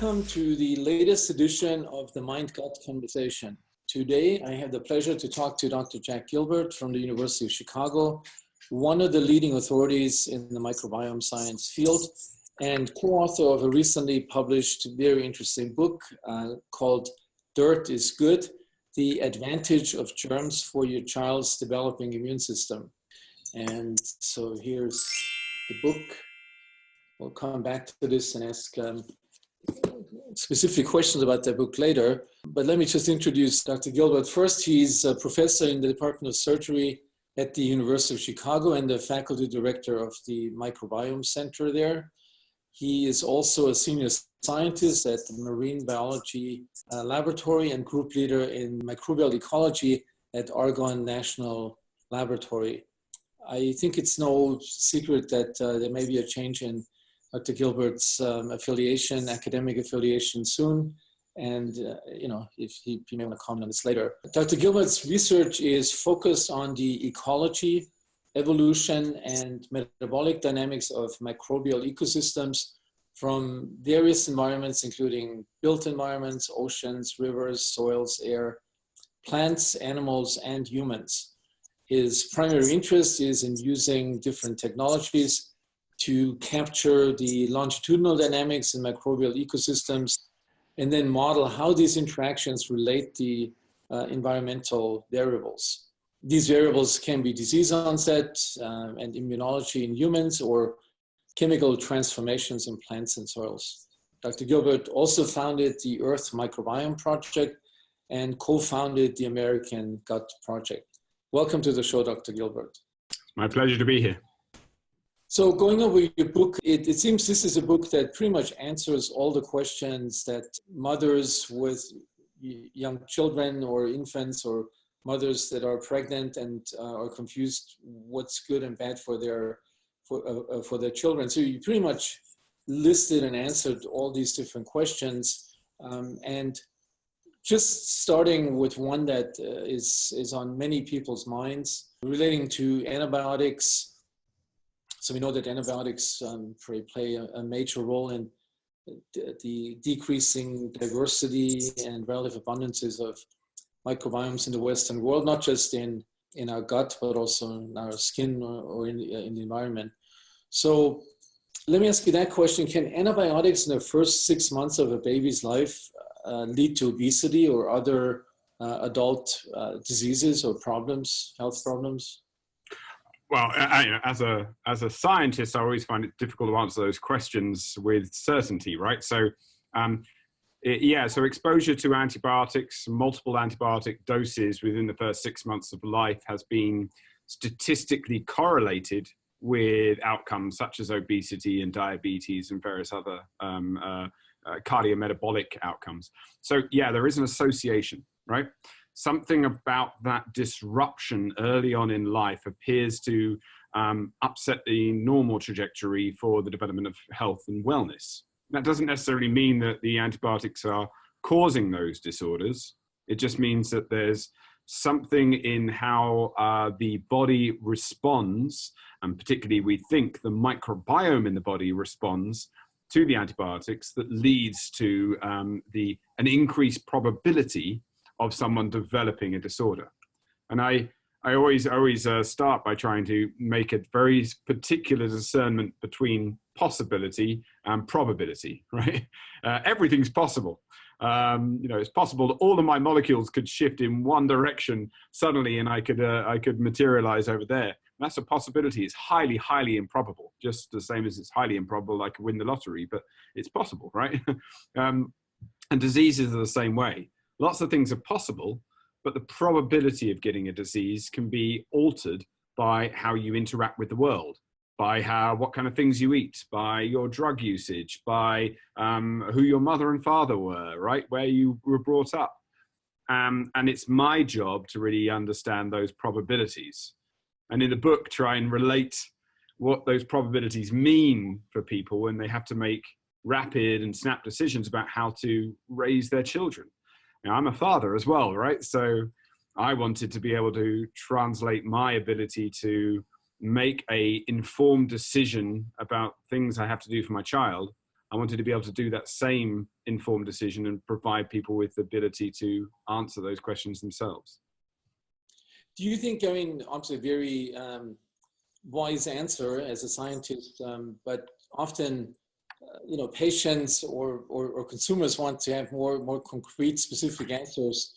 Welcome to the latest edition of the Mind-Gut Conversation. Today, I have the pleasure to talk to Dr. Jack Gilbert from the University of Chicago, one of the leading authorities in the microbiome science field and co-author of a recently published very interesting book called Dirt is Good: The Advantage of Germs for Your Child's Developing Immune System. And so here's the book. We'll come back to this and ask specific questions about the book later. But let me just introduce Dr. Gilbert. First, he's a professor in the Department of Surgery at the University of Chicago and the faculty director of the Microbiome Center there. He is also a senior scientist at the Marine Biology Laboratory and group leader in microbial ecology at Argonne National Laboratory. I think it's no secret that there may be a change in Dr. Gilbert's affiliation, academic affiliation soon. And, if he may want to comment on this later. Dr. Gilbert's research is focused on the ecology, evolution, and metabolic dynamics of microbial ecosystems from various environments, including built environments, oceans, rivers, soils, air, plants, animals, and humans. His primary interest is in using different technologies to capture the longitudinal dynamics in microbial ecosystems and then model how these interactions relate to environmental variables. These variables can be disease onset and immunology in humans or chemical transformations in plants and soils. Dr. Gilbert also founded the Earth Microbiome Project and co-founded the American Gut Project. Welcome to the show, Dr. Gilbert. My pleasure to be here. So going over your book, it seems this is a book that pretty much answers all the questions that mothers with young children or infants or mothers that are pregnant and are confused what's good and bad for their children. So you pretty much listed and answered all these different questions. And just starting with one that is on many people's minds, relating to antibiotics. So we know that antibiotics play a major role in the decreasing diversity and relative abundances of microbiomes in the Western world, not just in our gut, but also in our skin or in the environment. So let me ask you that question. Can antibiotics in the first 6 months of a baby's life lead to obesity or other adult diseases or problems, health problems? Well, as a scientist, I always find it difficult to answer those questions with certainty, right? So, so exposure to antibiotics, multiple antibiotic doses within the first 6 months of life has been statistically correlated with outcomes such as obesity and diabetes and various other cardiometabolic outcomes. So, yeah, there is an association, right? Something about that disruption early on in life appears to upset the normal trajectory for the development of health and wellness. That doesn't necessarily mean that the antibiotics are causing those disorders. It just means that there's something in how the body responds, and particularly we think the microbiome in the body responds to the antibiotics, that leads to an increased probability of someone developing a disorder. And I always start by trying to make a very particular discernment between possibility and probability, right? Everything's possible. It's possible that all of my molecules could shift in one direction suddenly and I could materialize over there. That's a possibility. It's highly, highly improbable, just the same as it's highly improbable I could win the lottery, but it's possible, right? And diseases are the same way. Lots of things are possible, but the probability of getting a disease can be altered by how you interact with the world, by what kind of things you eat, by your drug usage, by who your mother and father were, right, where you were brought up. And it's my job to really understand those probabilities. And in the book, try and relate what those probabilities mean for people when they have to make rapid and snap decisions about how to raise their children. Now, I'm a father as well, right? So I wanted to be able to translate my ability to make an informed decision about things I have to do for my child I wanted to be able to do that same informed decision and provide people with the ability to answer those questions themselves. Do you think, I mean, obviously a very wise answer as a scientist, but often, you know, patients or consumers want to have more concrete, specific answers.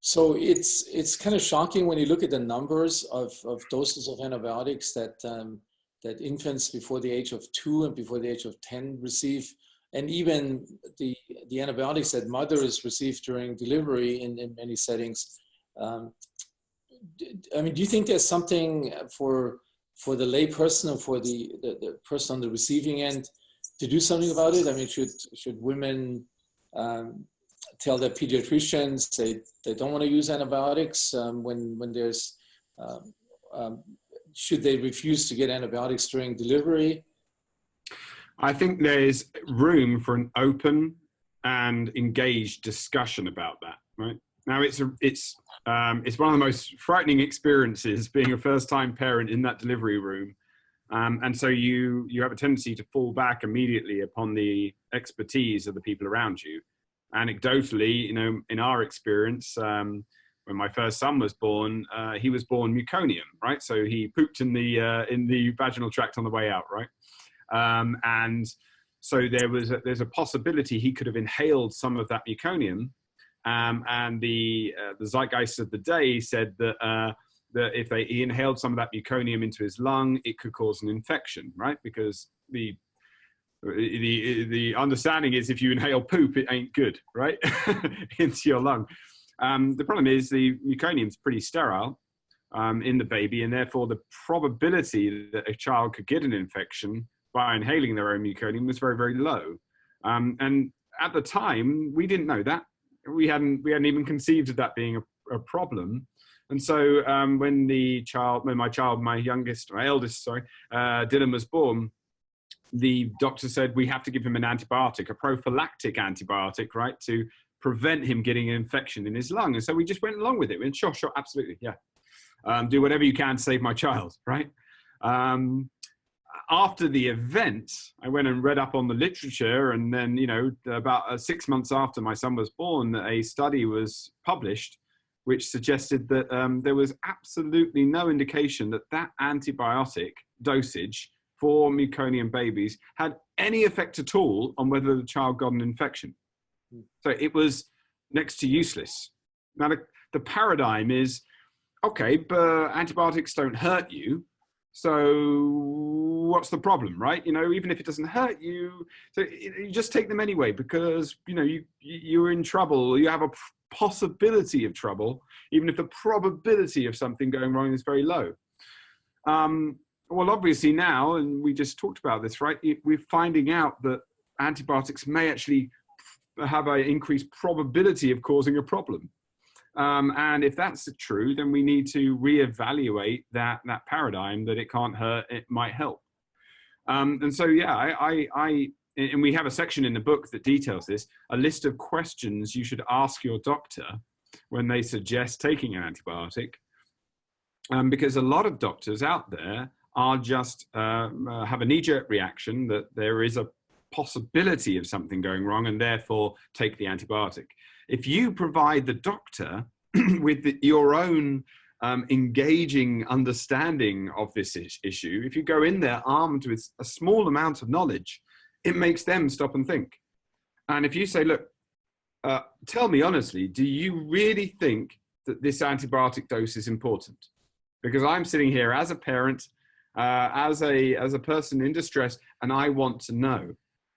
So it's kind of shocking when you look at the numbers of doses of antibiotics that that infants before the age of 2 and before the age of 10 receive, and even the antibiotics that mothers receive during delivery in many settings. I mean, do you think there's something for the lay person or for the person on the receiving end to do something about it? I mean, should women tell their pediatricians they don't want to use antibiotics when there's should they refuse to get antibiotics during delivery? I think there's room for an open and engaged discussion about that, right? Now, it's one of the most frightening experiences being a first-time parent in that delivery room. And so you have a tendency to fall back immediately upon the expertise of the people around you. Anecdotally, you know, in our experience, when my first son was born, he was born meconium, right? So he pooped in the vaginal tract on the way out, right? And so there's a possibility he could have inhaled some of that meconium. And the zeitgeist of the day said that if he inhaled some of that meconium into his lung, it could cause an infection, right? Because the understanding is if you inhale poop, it ain't good, right? into your lung. The problem is the meconium is pretty sterile in the baby, and therefore the probability that a child could get an infection by inhaling their own meconium was very, very low. And at the time, we didn't know that. We hadn't even conceived of that being a problem. And so when my eldest, Dylan was born, the doctor said we have to give him an antibiotic, a prophylactic antibiotic, right, to prevent him getting an infection in his lung. And so we just went along with it. We went, sure, absolutely, yeah. Do whatever you can to save my child, right? After the event, I went and read up on the literature, and then, you know, about 6 months after my son was born, a study was published which suggested that there was absolutely no indication that antibiotic dosage for meconium babies had any effect at all on whether the child got an infection. So it was next to useless. Now, the paradigm is, okay, but antibiotics don't hurt you, so what's the problem, right? You know, even if it doesn't hurt you, so you just take them anyway because, you know, you're in trouble, you have a possibility of trouble, even if the probability of something going wrong is very low. Well, obviously now, and we just talked about this, right? We're finding out that antibiotics may actually have an increased probability of causing a problem. And if that's true, then we need to reevaluate that paradigm that it can't hurt, it might help. And so, yeah, and we have a section in the book that details this, a list of questions you should ask your doctor when they suggest taking an antibiotic. Because a lot of doctors out there are just have a knee-jerk reaction that there is a possibility of something going wrong and therefore take the antibiotic. If you provide the doctor with your own engaging understanding of this issue, if you go in there armed with a small amount of knowledge, it makes them stop and think. And if you say, look, tell me honestly, do you really think that this antibiotic dose is important? Because I'm sitting here as a parent, as a person in distress, and I want to know.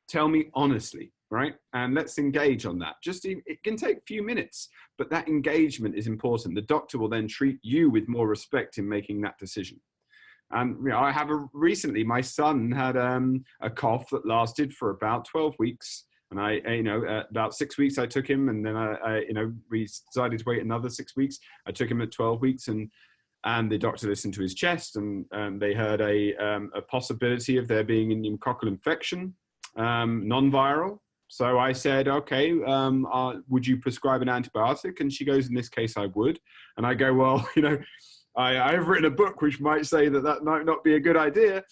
Tell me honestly, right? And let's engage on that. It can take a few minutes, but that engagement is important. The doctor will then treat you with more respect in making that decision. And you know, recently, my son had a cough that lasted for about 12 weeks. And about 6 weeks I took him, and then we decided to wait another 6 weeks. I took him at 12 weeks, and the doctor listened to his chest, and they heard a possibility of there being a pneumococcal infection, non-viral. So I said, okay, would you prescribe an antibiotic? And she goes, in this case, I would. And I go, well, I've written a book which might say that that might not be a good idea.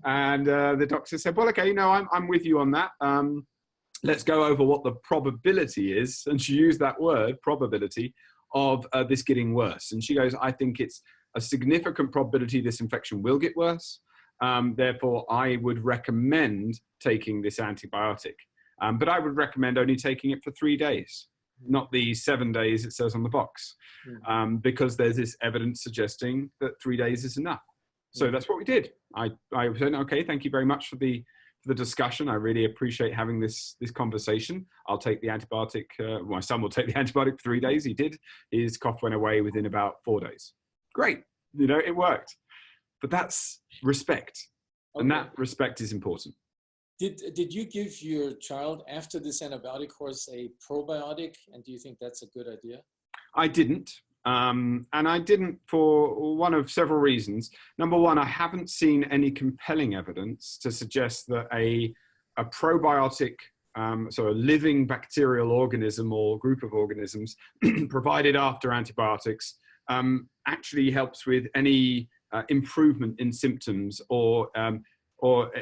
And the doctor said, well, okay, no, I'm with you on that. Let's go over what the probability is. And she used that word, probability, of this getting worse. And she goes, I think it's a significant probability this infection will get worse. Therefore, I would recommend taking this antibiotic. But I would recommend only taking it for 3 days, not the 7 days it says on the box, because there's this evidence suggesting that 3 days is enough. So that's what we did. I said, okay, thank you very much for the discussion. I really appreciate having this conversation. I'll take the antibiotic. My son will take the antibiotic for 3 days. He did. His cough went away within about 4 days. Great. You know, it worked. But that's respect. Okay. And that respect is important. Did you give your child, after this antibiotic course, a probiotic? And do you think that's a good idea? I didn't. And I didn't for one of several reasons. Number one, I haven't seen any compelling evidence to suggest that a probiotic, so a living bacterial organism or group of organisms provided after antibiotics, actually helps with any improvement in symptoms or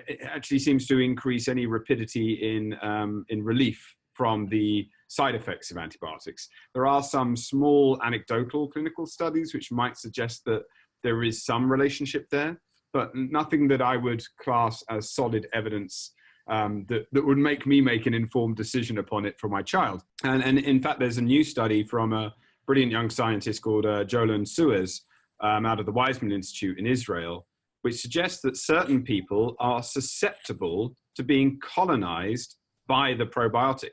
it actually seems to increase any rapidity in relief from the side effects of antibiotics. There are some small anecdotal clinical studies which might suggest that there is some relationship there, but nothing that I would class as solid evidence that would make me make an informed decision upon it for my child. And in fact, there's a new study from a brilliant young scientist called Jolan Suez out of the Weizmann Institute in Israel, which suggests that certain people are susceptible to being colonized by the probiotic.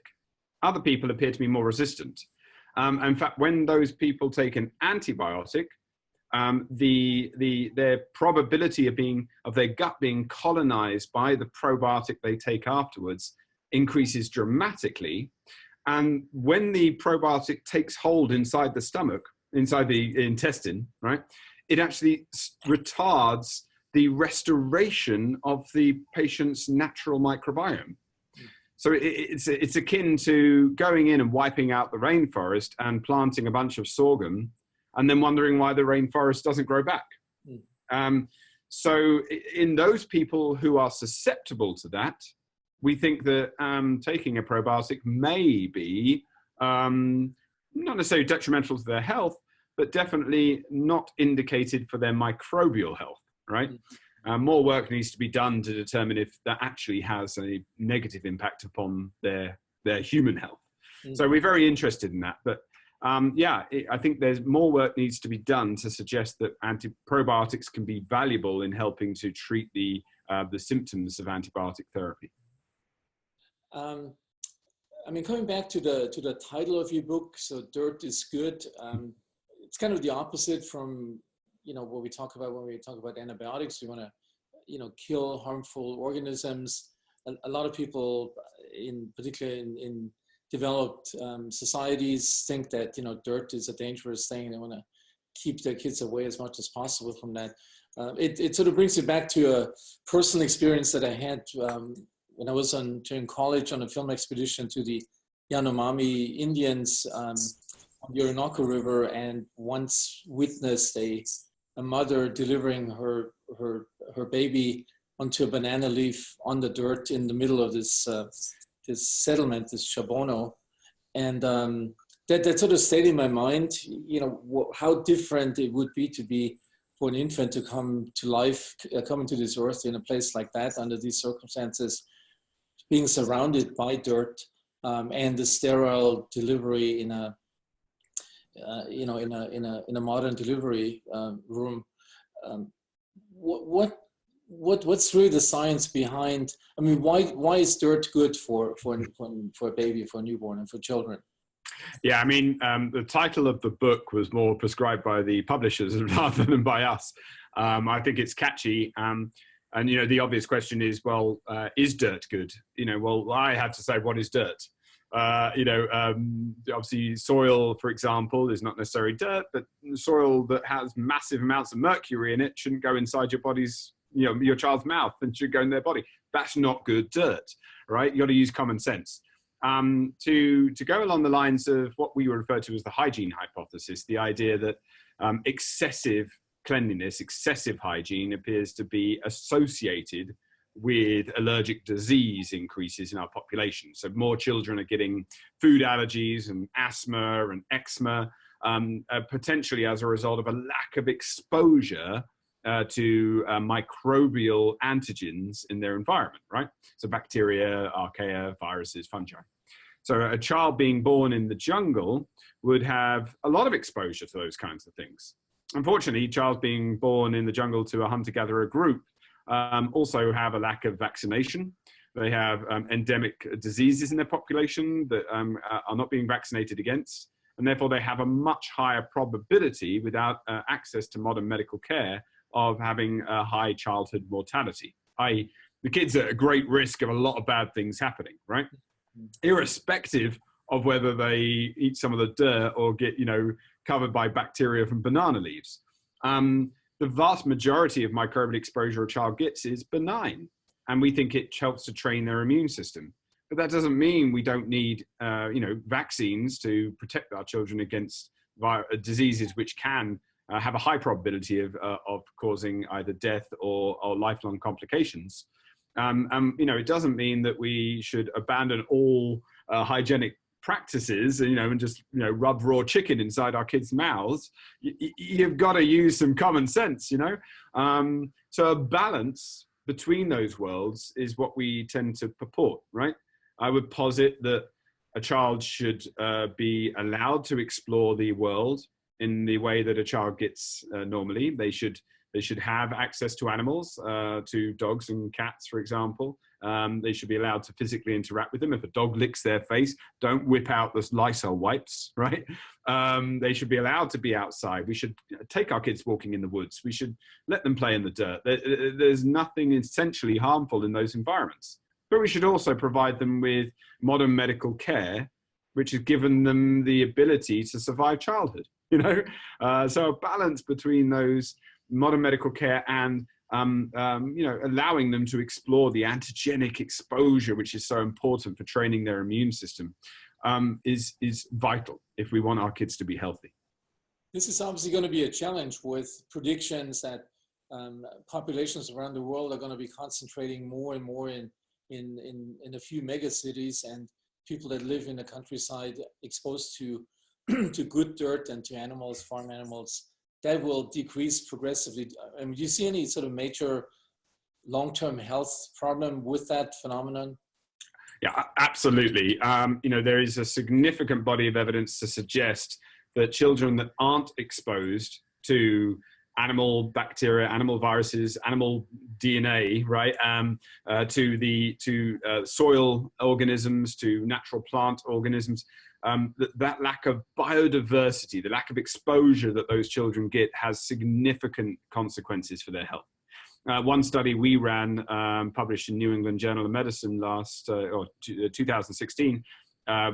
Other people appear to be more resistant. In fact, when those people take an antibiotic, their probability of their gut being colonized by the probiotic they take afterwards increases dramatically. And when the probiotic takes hold inside the stomach, inside the intestine, right, it actually retards the restoration of the patient's natural microbiome. So it's akin to going in and wiping out the rainforest and planting a bunch of sorghum and then wondering why the rainforest doesn't grow back. So in those people who are susceptible to that, we think that taking a probiotic may be not necessarily detrimental to their health, but definitely not indicated for their microbial health, right? More work needs to be done to determine if that actually has a negative impact upon their human health. So we're very interested in that. But I think there's more work needs to be done to suggest that probiotics can be valuable in helping to treat the symptoms of antibiotic therapy. I mean, coming back to the title of your book, so Dirt is Good. It's kind of the opposite from what we talk about when we talk about antibiotics. We want to, kill harmful organisms. A lot of people, particularly in developed societies, think that dirt is a dangerous thing. They want to keep their kids away as much as possible from that. It sort of brings me back to a personal experience that I had when I was during college on a film expedition to the Yanomami Indians on the Orinoco River, and once witnessed a mother delivering her baby onto a banana leaf on the dirt in the middle of this settlement, this Chabono. And that sort of stayed in my mind, how different it would be for an infant to come to life, come into this earth in a place like that under these circumstances, being surrounded by dirt, and the sterile delivery in a modern delivery room. What's really the science behind? I mean, why is dirt good for a baby, for a newborn, and for children? Yeah, I mean, the title of the book was more prescribed by the publishers rather than by us. I think it's catchy. And, the obvious question is, well, is dirt good? Well, I have to say, what is dirt? Obviously soil, for example, is not necessarily dirt, but soil that has massive amounts of mercury in it shouldn't go inside your body's, your child's mouth, and should go in their body. That's not good dirt, right? You got to use common sense. To go along the lines of what we refer to as the hygiene hypothesis, the idea that excessive cleanliness, excessive hygiene appears to be associated with allergic disease increases in our population. So more children are getting food allergies and asthma and eczema, potentially as a result of a lack of exposure to microbial antigens in their environment, right? So bacteria, archaea, viruses, fungi. So a child being born in the jungle would have a lot of exposure to those kinds of things. Unfortunately, child being born in the jungle to a hunter-gatherer group also have a lack of vaccination. They have endemic diseases in their population that are not being vaccinated against, and therefore they have a much higher probability, without access to modern medical care, of having a high childhood mortality. i.e., the kids are at a great risk of a lot of bad things happening, right? Irrespective of whether they eat some of the dirt or get, covered by bacteria from banana leaves. The vast majority of microbial exposure a child gets is benign, and we think it helps to train their immune system. But that doesn't mean we don't need, vaccines to protect our children against diseases which can have a high probability of causing either death or lifelong complications. It doesn't mean that we should abandon all hygienic practices, and just, rub raw chicken inside our kids' mouths. You've got to use some common sense, So a balance between those worlds is what we tend to purport, right? I would posit that a child should be allowed to explore the world in the way that a child gets normally. They should have access to animals, to dogs and cats, for example. They should be allowed to physically interact with them. If a dog licks their face, don't whip out the Lysol wipes, right? They should be allowed to be outside. We should take our kids walking in the woods. We should let them play in the dirt. There's nothing essentially harmful in those environments. But we should also provide them with modern medical care, which has given them the ability to survive childhood, So a balance between those modern medical care and allowing them to explore the antigenic exposure, which is so important for training their immune system, is vital if we want our kids to be healthy. This is obviously going to be a challenge, with predictions that populations around the world are going to be concentrating more and more in a few mega cities, and people that live in the countryside exposed to to good dirt and to animals, farm animals, that will decrease progressively. I mean, do you see any sort of major long-term health problem with that phenomenon? Yeah, absolutely. There is a significant body of evidence to suggest that children that aren't exposed to animal bacteria, animal viruses, animal DNA, right, to soil organisms, to natural plant organisms, that lack of biodiversity, the lack of exposure that those children get, has significant consequences for their health. One study we ran, published in New England Journal of Medicine 2016,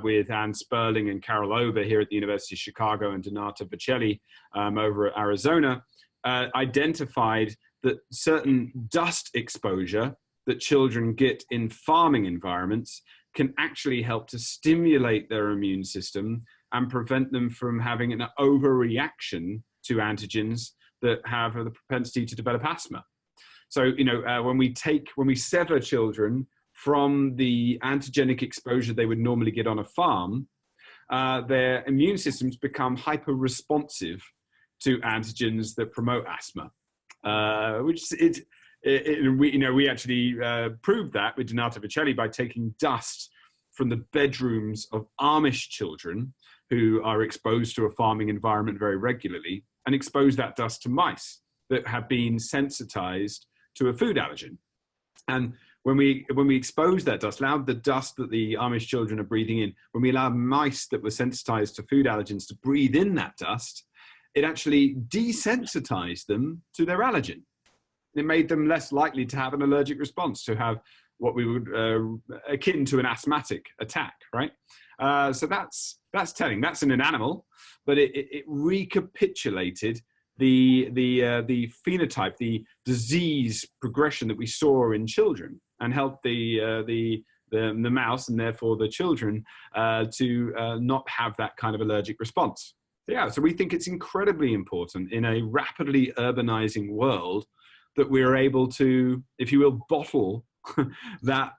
with Anne Sperling and Carol Over here at the University of Chicago, and Donata Vicelli over at Arizona, identified that certain dust exposure that children get in farming environments can actually help to stimulate their immune system and prevent them from having an overreaction to antigens that have the propensity to develop asthma. So, when we sever children from the antigenic exposure they would normally get on a farm, their immune systems become hyper-responsive to antigens that promote asthma, we actually proved that with Donata Vicelli by taking dust from the bedrooms of Amish children who are exposed to a farming environment very regularly, and expose that dust to mice that have been sensitized to a food allergen. And when we expose that dust, allowed the dust that the Amish children are breathing in, when we allowed mice that were sensitized to food allergens to breathe in that dust, it actually desensitized them to their allergen. It made them less likely to have an allergic response, to have what we would akin to an asthmatic attack, right? So that's telling. That's in an animal, but it recapitulated the phenotype, the disease progression that we saw in children, and helped the mouse, and therefore the children, to not have that kind of allergic response. Yeah, so we think it's incredibly important in a rapidly urbanizing world that we're able to, if you will, bottle that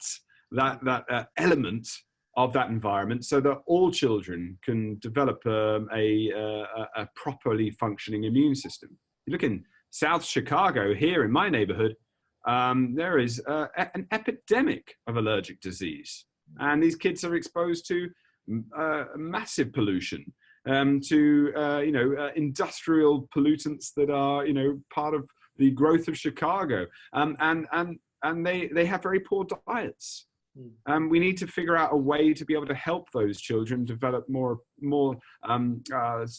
element of that environment so that all children can develop a properly functioning immune system. You look in South Chicago, here in my neighborhood, there is an epidemic of allergic disease. And these kids are exposed to massive pollution, to industrial pollutants that are, part of the growth of Chicago. And they have very poor diets. We need to figure out a way to be able to help those children develop more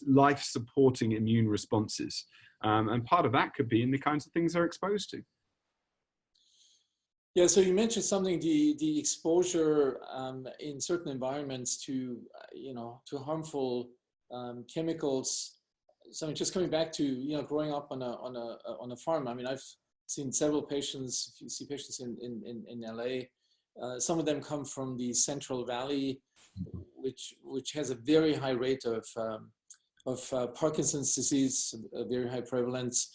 life-supporting immune responses. And part of that could be in the kinds of things they're exposed to. Yeah, so you mentioned something, the exposure in certain environments to harmful chemicals. So just coming back to growing up on a farm. I mean, I've seen several patients. If you see patients in LA, some of them come from the Central Valley, which has a very high rate of Parkinson's disease, a very high prevalence,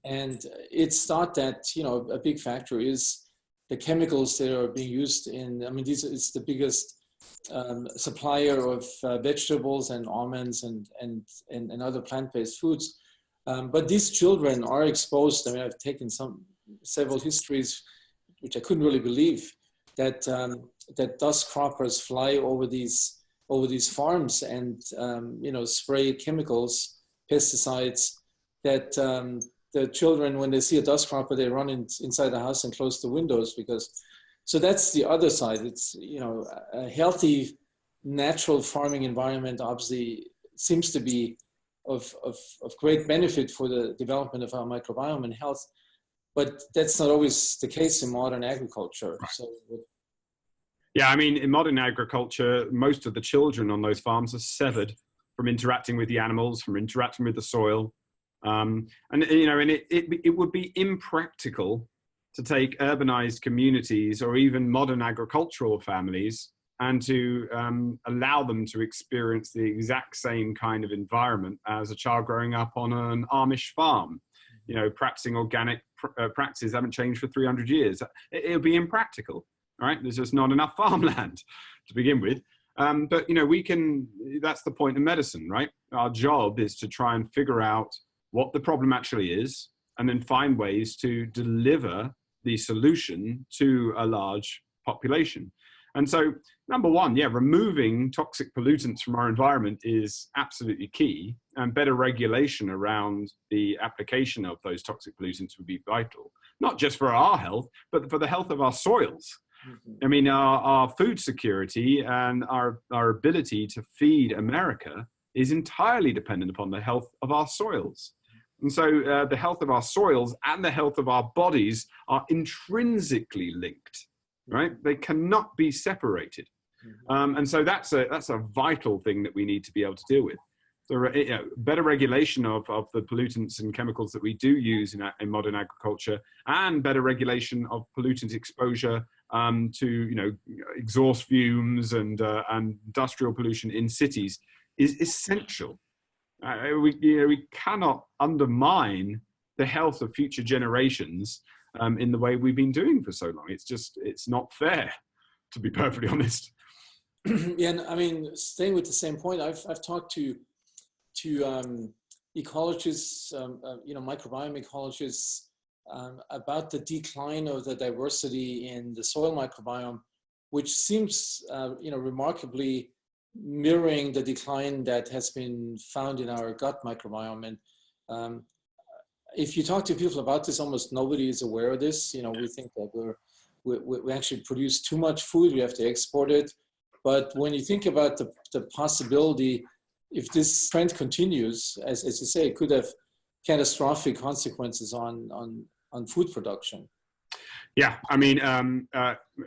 and it's thought that a big factor is the chemicals that are being used in. I mean, it's the biggest supplier of vegetables and almonds and other plant-based foods. But these children are exposed. I mean, I've taken several histories, which I couldn't really believe, that dust croppers fly over these farms and spray chemicals, pesticides, that the children, when they see a dust cropper, they run inside the house and close the windows so that's the other side. It's, a healthy, natural farming environment obviously seems to be of great benefit for the development of our microbiome and health, but that's not always the case in modern agriculture. Right. So, yeah, I mean, in modern agriculture, most of the children on those farms are severed from interacting with the animals, from interacting with the soil. And it would be impractical to take urbanized communities or even modern agricultural families and to allow them to experience the exact same kind of environment as a child growing up on an Amish farm. Practicing organic practices haven't changed for 300 years. It'll be impractical, right? There's just not enough farmland to begin with. But that's the point of medicine, right? Our job is to try and figure out what the problem actually is, and then find ways to deliver the solution to a large population. And so, number one, removing toxic pollutants from our environment is absolutely key, and better regulation around the application of those toxic pollutants would be vital, not just for our health, but for the health of our soils. I mean, our food security and our ability to feed America is entirely dependent upon the health of our soils. And so the health of our soils and the health of our bodies are intrinsically linked, right? They cannot be separated. And so that's a vital thing that we need to be able to deal with. So better regulation of the pollutants and chemicals that we do use in modern agriculture, and better regulation of pollutant exposure to exhaust fumes and industrial pollution in cities is essential. We cannot undermine the health of future generations in the way we've been doing for so long. It's not fair, to be perfectly honest. Yeah, and I mean, staying with the same point, I've talked to ecologists, microbiome ecologists, about the decline of the diversity in the soil microbiome, which seems, remarkably mirroring the decline that has been found in our gut microbiome. And if you talk to people about this, almost nobody is aware of this. We think that we actually produce too much food, we have to export it. But when you think about the possibility, if this trend continues, as you say, it could have catastrophic consequences on food production. Yeah, I mean,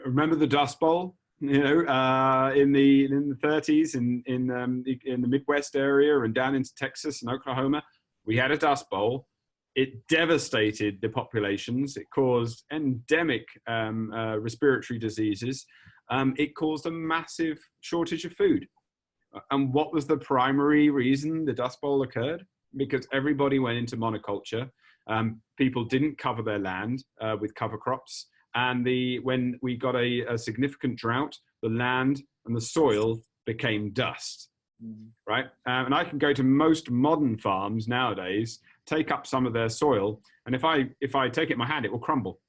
remember the Dust Bowl? In the 30s in the Midwest area and down into Texas and Oklahoma, we had a Dust Bowl. It devastated the populations. It caused endemic respiratory diseases. It caused a massive shortage of food. And what was the primary reason the Dust Bowl occurred? Because everybody went into monoculture. People didn't cover their land with cover crops. And when we got a significant drought, the land and the soil became dust, right? And I can go to most modern farms nowadays, take up some of their soil, and if I take it in my hand, it will crumble,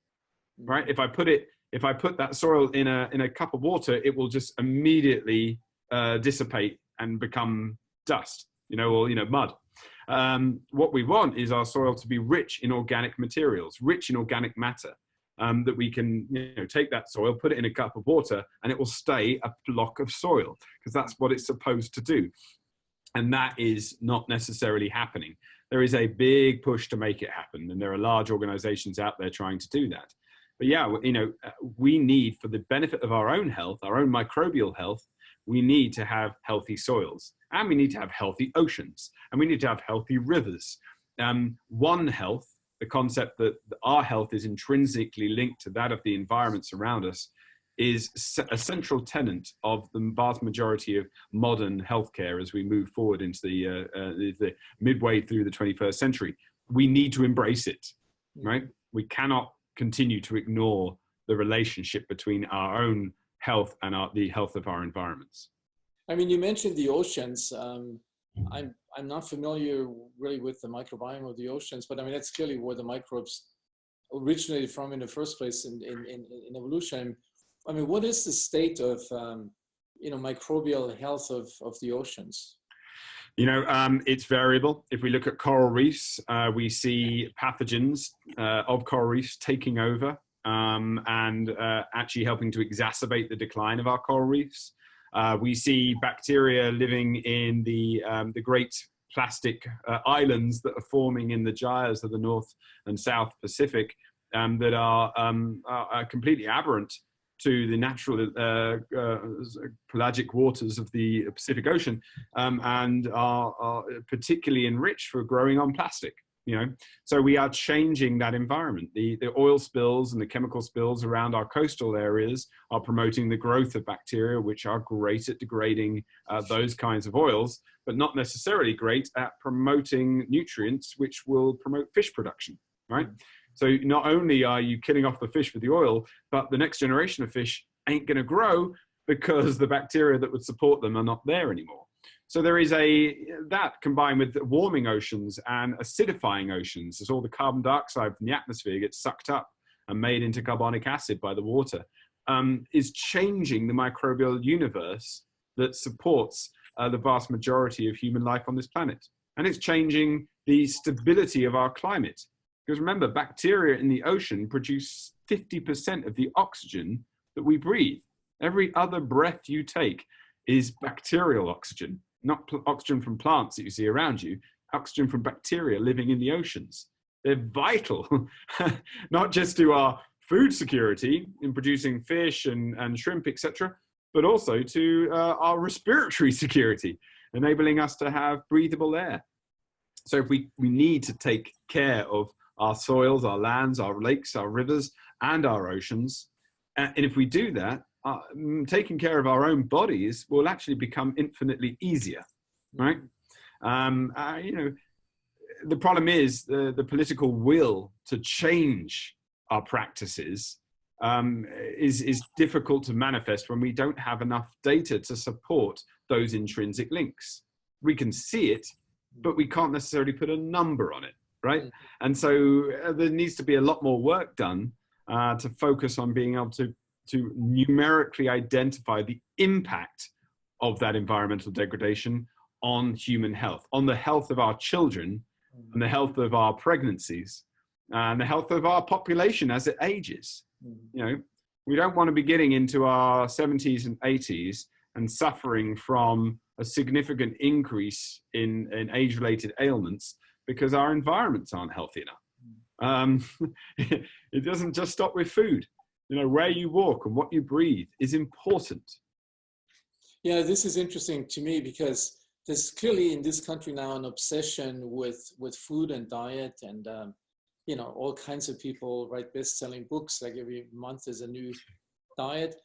right? If I put that soil in a cup of water, it will just immediately dissipate and become dust, or mud. What we want is our soil to be rich in organic materials, rich in organic matter, that we can take that soil, put it in a cup of water, and it will stay a block of soil, because that's what it's supposed to do. And that is not necessarily happening. There is a big push to make it happen, and there are large organizations out there trying to do that. But yeah, we need, for the benefit of our own health, our own microbial health, we need to have healthy soils, and we need to have healthy oceans, and we need to have healthy rivers. One health, the concept that our health is intrinsically linked to that of the environments around us, is a central tenet of the vast majority of modern healthcare as we move forward into the midway through the 21st century. We need to embrace it, right? We cannot continue to ignore the relationship between our own health and the health of our environments. I mean, you mentioned the oceans. I'm not familiar really with the microbiome of the oceans, but I mean, that's clearly where the microbes originated from in the first place in evolution. I mean, what is the state of, microbial health of the oceans? It's variable. If we look at coral reefs, we see pathogens of coral reefs taking over and actually helping to exacerbate the decline of our coral reefs. We see bacteria living in the great plastic islands that are forming in the gyres of the North and South Pacific that are completely aberrant to the natural pelagic waters of the Pacific Ocean, and are particularly enriched for growing on plastic. So we are changing that environment. The oil spills and the chemical spills around our coastal areas are promoting the growth of bacteria, which are great at degrading those kinds of oils, but not necessarily great at promoting nutrients, which will promote fish production, right? So not only are you killing off the fish with the oil, but the next generation of fish ain't going to grow because the bacteria that would support them are not there anymore. So there is that combined with warming oceans and acidifying oceans, as all the carbon dioxide from the atmosphere gets sucked up and made into carbonic acid by the water, is changing the microbial universe that supports the vast majority of human life on this planet. And it's changing the stability of our climate. Because remember, bacteria in the ocean produce 50% of the oxygen that we breathe. Every other breath you take is bacterial oxygen, not oxygen from plants that you see around you, oxygen from bacteria living in the oceans. They're vital, not just to our food security in producing fish and shrimp, etc., but also to our respiratory security, enabling us to have breathable air. So if we need to take care of our soils, our lands, our lakes, our rivers, and our oceans. And if we do that, taking care of our own bodies will actually become infinitely easier, right? The problem is the political will to change our practices is difficult to manifest when we don't have enough data to support those intrinsic links. We can see it, but we can't necessarily put a number on it. Right? And so there needs to be a lot more work done to focus on being able to numerically identify the impact of that environmental degradation on human health, on the health of our children, and the health of our pregnancies, and the health of our population as it ages. We don't want to be getting into our 70s and 80s and suffering from a significant increase in age-related ailments because our environments aren't healthy enough. It doesn't just stop with food. Where you walk and what you breathe is important. Yeah, this is interesting to me because there's clearly in this country now an obsession with food and diet, and all kinds of people write best-selling books. Like every month there's a new diet.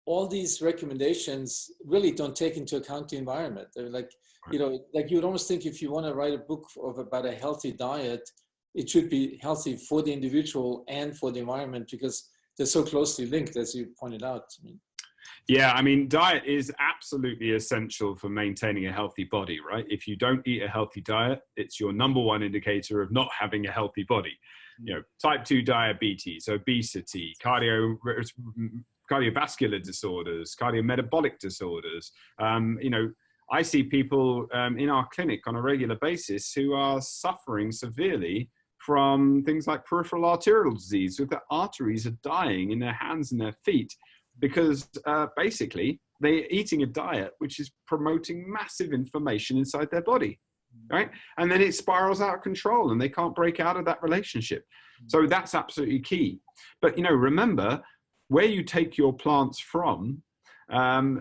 all these recommendations really don't take into account the environment. They're like, you know, like you would almost think if you want to write a book about a healthy diet, it should be healthy for the individual and for the environment because they're so closely linked, as you pointed out. I mean, yeah, I mean, diet is absolutely essential for maintaining a healthy body, right? If you don't eat a healthy diet, it's your number one indicator of not having a healthy body. You know, type 2 diabetes, obesity, cardiovascular disorders, cardiometabolic disorders. You know, I see people in our clinic on a regular basis who are suffering severely from things like peripheral arterial disease, so their arteries are dying in their hands and their feet because basically they're eating a diet which is promoting massive inflammation inside their body, right? And then it spirals out of control and they can't break out of that relationship. So that's absolutely key. But, you know, remember, where you take your plants from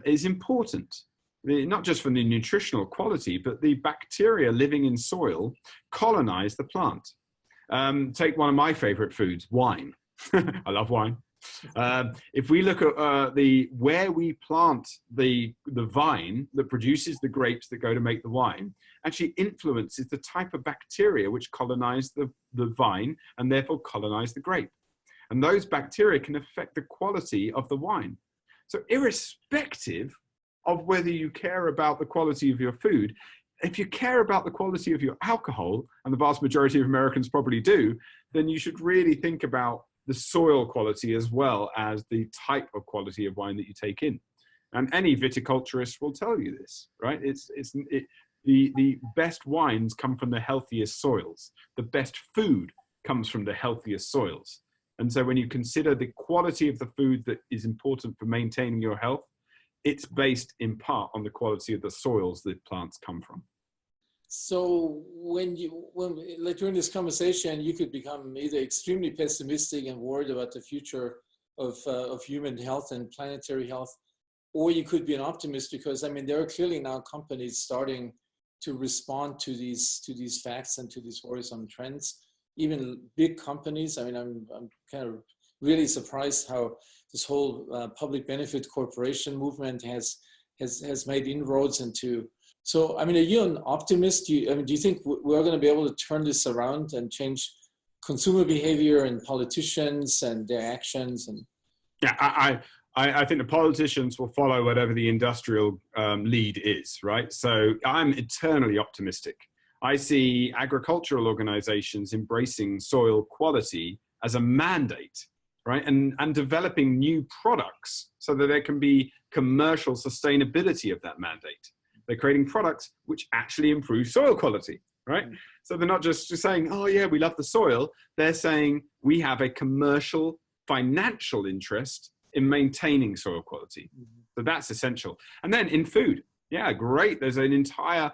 is important. Not just for the nutritional quality, but the bacteria living in soil colonize the plant. Take one of my favorite foods, wine. I love wine. If we look at where we plant the vine that produces the grapes that go to make the wine, actually influences the type of bacteria which colonize the vine and therefore colonize the grape. And those bacteria can affect the quality of the wine. So irrespective of whether you care about the quality of your food, if you care about the quality of your alcohol, and the vast majority of Americans probably do, then you should really think about the soil quality as well as the type of quality of wine that you take in. And any viticulturist will tell you this, right? The best wines come from the healthiest soils. The best food comes from the healthiest soils. And so when you consider the quality of the food that is important for maintaining your health, it's based in part on the quality of the soils that plants come from. So like during this conversation, you could become either extremely pessimistic and worried about the future of human health and planetary health, or you could be an optimist because, I mean, there are clearly now companies starting to respond to these facts and to these worrisome trends. Even big companies. I mean, I'm kind of really surprised how this whole public benefit corporation movement has made inroads into. So, I mean, are you an optimist? Do you think we're going to be able to turn this around and change consumer behavior and politicians and their actions? And yeah, I think the politicians will follow whatever the industrial lead is, right? So I'm eternally optimistic. I see agricultural organizations embracing soil quality as a mandate, right? And developing new products so that there can be commercial sustainability of that mandate. They're creating products which actually improve soil quality, right? So they're not just saying, oh yeah, we love the soil. They're saying we have a commercial, financial interest in maintaining soil quality. So that's essential. And then in food, yeah, great. There's an entire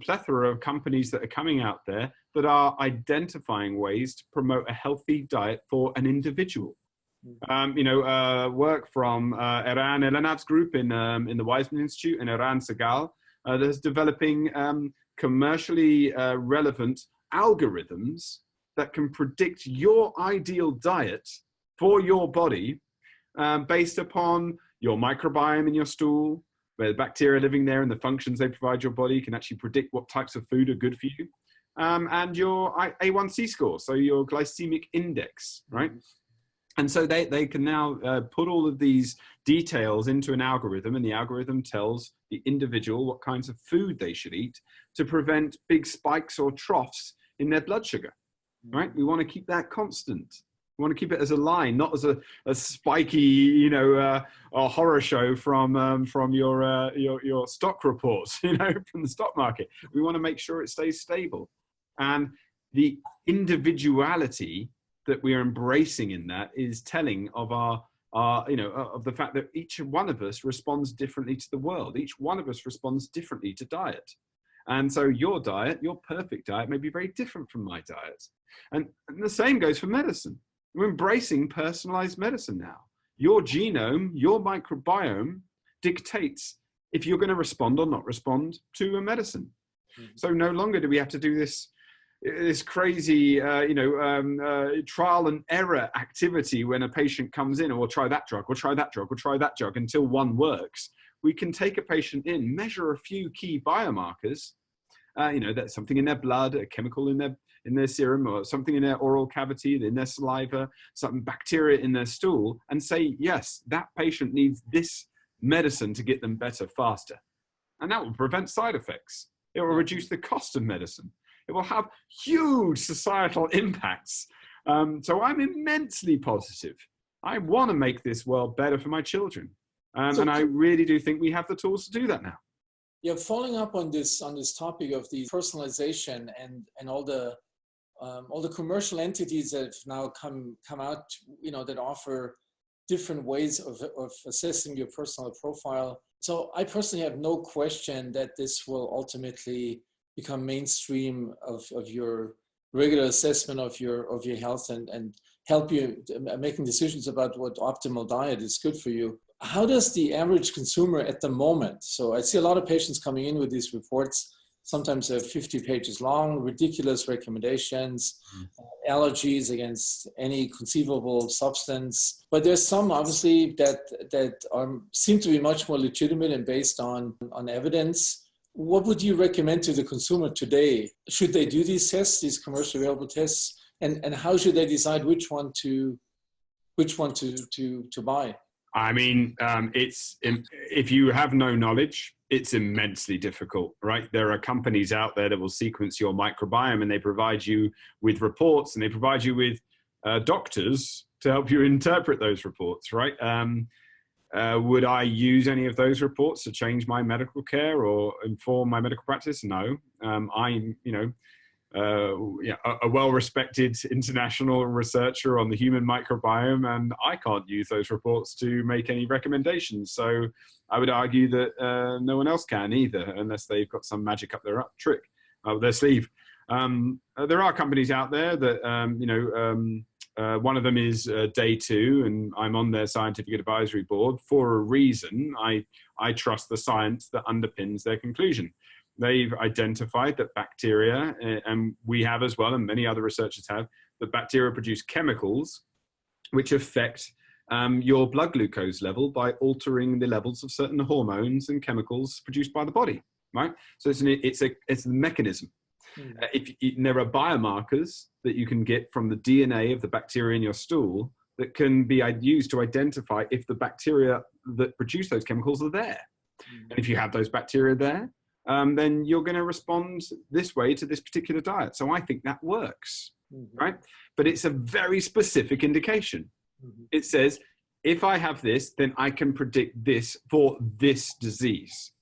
plethora of companies that are coming out there that are identifying ways to promote a healthy diet for an individual. Work from Eran Elanav's group in the Weizmann Institute and Eran Segal that's developing commercially relevant algorithms that can predict your ideal diet for your body based upon your microbiome in your stool, where the bacteria living there and the functions they provide your body can actually predict what types of food are good for you, and your A1C score, so your glycemic index, right? And so they can now put all of these details into an algorithm, and the algorithm tells the individual what kinds of food they should eat to prevent big spikes or troughs in their blood sugar, right? We want to keep that constant. We want to keep it as a line, not as a spiky, a horror show from your stock reports, from the stock market. We want to make sure it stays stable. And the individuality that we are embracing in that is telling of of the fact that each one of us responds differently to the world. Each one of us responds differently to diet. And so your diet, your perfect diet, may be very different from my diet. And the same goes for medicine. We're embracing personalized medicine now. Your genome, your microbiome dictates if you're going to respond or not respond to a medicine. So no longer do we have to do this this crazy, trial and error activity when a patient comes in, or we'll try that drug, we'll try that drug, we'll try that drug until one works. We can take a patient in, measure a few key biomarkers, that's something in their blood, a chemical in their serum, or something in their oral cavity, in their saliva, some bacteria in their stool, and say, yes, that patient needs this medicine to get them better faster. And that will prevent side effects. It will reduce the cost of medicine. It will have huge societal impacts. So I'm immensely positive. I want to make this world better for my children. And I really do think we have the tools to do that now. Yeah, following up on this topic of the personalization and all the commercial entities that have now come out, that offer different ways of assessing your personal profile. So I personally have no question that this will ultimately become mainstream of your regular assessment of your health and help you making decisions about what optimal diet is good for you. How does the average consumer at the moment? So I see a lot of patients coming in with these reports. Sometimes they're 50 pages long, ridiculous recommendations, allergies against any conceivable substance. But there's some obviously that seem to be much more legitimate and based on evidence. What would you recommend to the consumer today? Should they do these tests, these commercially available tests, and how should they decide which one to buy? I mean, if you have no knowledge, it's immensely difficult, right? There are companies out there that will sequence your microbiome, and they provide you with reports, and they provide you with doctors to help you interpret those reports, right? Would I use any of those reports to change my medical care or inform my medical practice? No. I'm, a well-respected international researcher on the human microbiome, and I can't use those reports to make any recommendations. So I would argue that no one else can either, unless they've got some magic up their sleeve. There are companies out there that, one of them is Day 2, and I'm on their scientific advisory board for a reason. I trust the science that underpins their conclusion. They've identified that bacteria, and we have as well, and many other researchers have, that bacteria produce chemicals which affect your blood glucose level by altering the levels of certain hormones and chemicals produced by the body, right? So it's a mechanism. There are biomarkers that you can get from the DNA of the bacteria in your stool that can be used to identify if the bacteria that produce those chemicals are there. And if you have those bacteria there, then you're going to respond this way to this particular diet. So I think that works, right? But it's a very specific indication. It says, if I have this, then I can predict this for this disease.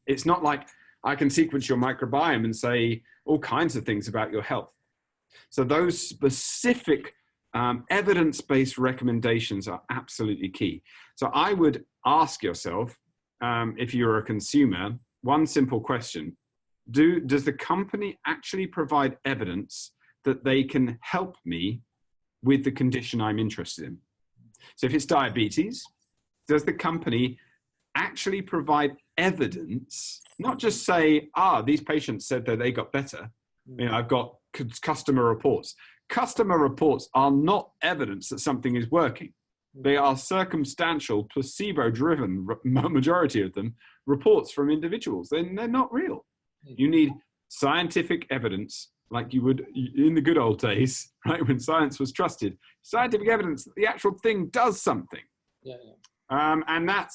It's not like I can sequence your microbiome and say all kinds of things about your health. So those specific evidence-based recommendations are absolutely key. So I would ask yourself, if you're a consumer, one simple question. Does the company actually provide evidence that they can help me with the condition I'm interested in? So if it's diabetes, does the company actually provide evidence, not just say, these patients said that they got better. I've got customer reports. Customer reports are not evidence that something is working. They are circumstantial, placebo-driven, majority of them, reports from individuals. They're not real. You need scientific evidence, like you would in the good old days, right, when science was trusted. Scientific evidence that the actual thing does something. And that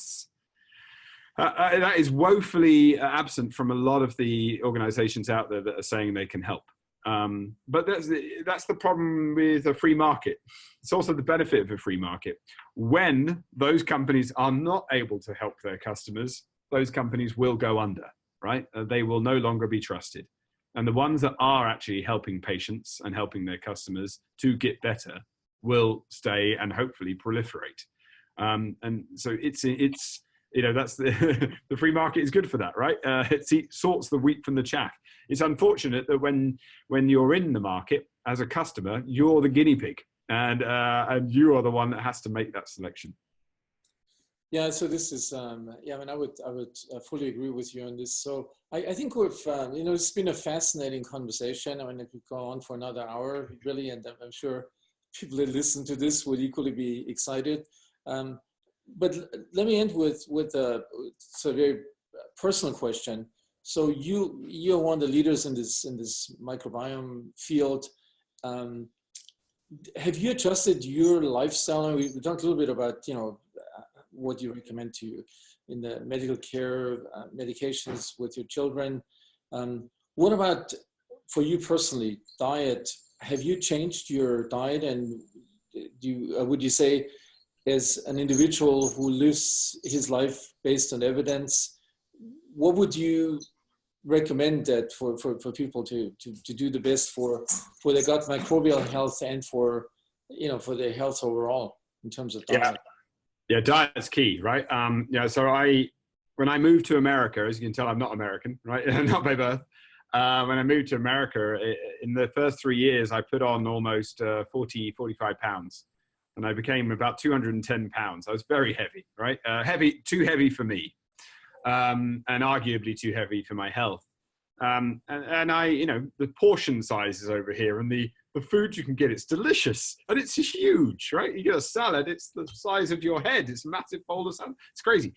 is woefully absent from a lot of the organizations out there that are saying they can help. But that's the problem with a free market. It's also the benefit of a free market. When those companies are not able to help their customers, those companies will go under, right? They will no longer be trusted. And the ones that are actually helping patients and helping their customers to get better will stay and hopefully proliferate. And so it's that's the free market is good for that, right? It sorts the wheat from the chaff. It's unfortunate that when you're in the market as a customer, you're the guinea pig, and you are the one that has to make that selection. Yeah, so this is, yeah, I mean, I would fully agree with you on this. So I think we've, it's been a fascinating conversation. I mean, it could go on for another hour, really, and I'm sure people that listen to this would equally be excited. But let me end with a very personal question. So you're one of the leaders in this microbiome field. Have you adjusted your lifestyle? And we talked a little bit about, what you recommend to you in the medical care, medications with your children. What about for you personally, diet? Have you changed your diet, and would you say, as an individual who lives his life based on evidence, what would you recommend that for people to do the best for their gut microbial health and for their health overall in terms of diet? Yeah, diet's key, right? So when I moved to America, as you can tell, I'm not American, right? Not by birth. When I moved to America, in the first 3 years, I put on almost 45 pounds, and I became about 210 pounds. I was very heavy, right? Too heavy for me, and arguably too heavy for my health. And I, the portion sizes over here and the food you can get, it's delicious and it's huge, right? You get a salad, it's the size of your head. It's a massive bowl of salad. It's crazy.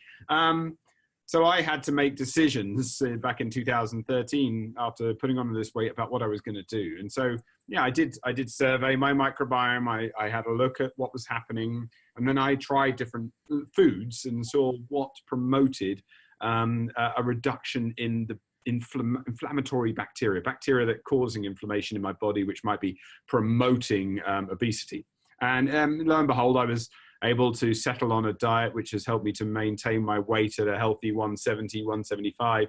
So I had to make decisions back in 2013 after putting on this weight about what I was going to do. And so, yeah, I did survey my microbiome. I had a look at what was happening, and then I tried different foods and saw what promoted a reduction in the inflammatory bacteria that are causing inflammation in my body, which might be promoting obesity. And lo and behold, I was able to settle on a diet which has helped me to maintain my weight at a healthy 170, 175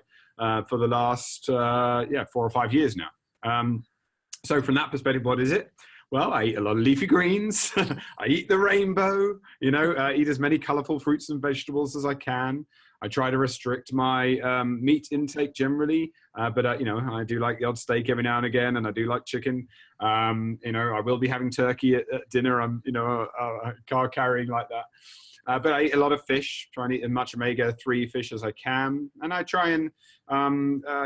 for the last 4 or 5 years now. So from that perspective, what is it? Well, I eat a lot of leafy greens. I eat the rainbow, eat as many colorful fruits and vegetables as I can. I try to restrict my meat intake generally, but I do like the odd steak every now and again, and I do like chicken. I will be having turkey at dinner. I'm, a car carrying like that. But I eat a lot of fish, try and eat as much omega-3 fish as I can, and I try and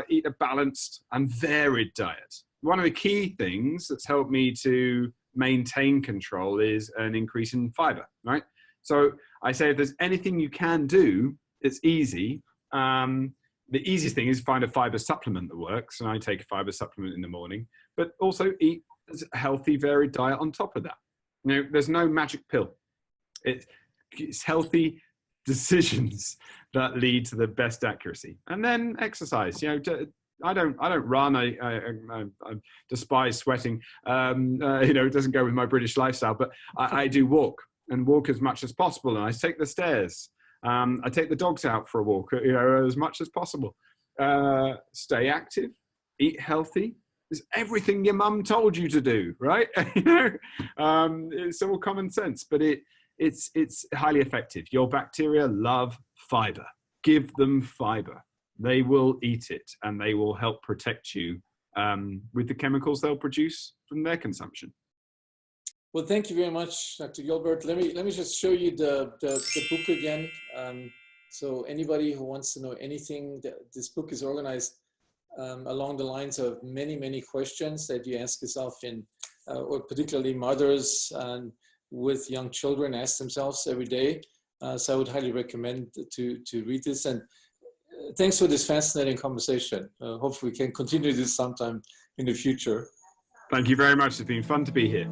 eat a balanced and varied diet. One of the key things that's helped me to maintain control is an increase in fiber, right? So I say if there's anything you can do, it's easy. The easiest thing is find a fiber supplement that works, and I take a fiber supplement in the morning, but also eat a healthy, varied diet on top of that. There's no magic pill. It's healthy decisions that lead to the best accuracy. And then exercise. I don't run. I despise sweating. It doesn't go with my British lifestyle, but I do walk as much as possible, and I take the stairs. I take the dogs out for a walk, as much as possible. Stay active, eat healthy. It's everything your mum told you to do, right? It's all common sense, but it's highly effective. Your bacteria love fiber. Give them fiber. They will eat it, and they will help protect you with the chemicals they'll produce from their consumption. Well, thank you very much, Dr. Gilbert. Let me just show you the book again. So anybody who wants to know anything, this book is organized along the lines of many questions that you ask yourself or particularly mothers with young children ask themselves every day. So I would highly recommend to read this. And thanks for this fascinating conversation. Hopefully we can continue this sometime in the future. Thank you very much. It's been fun to be here.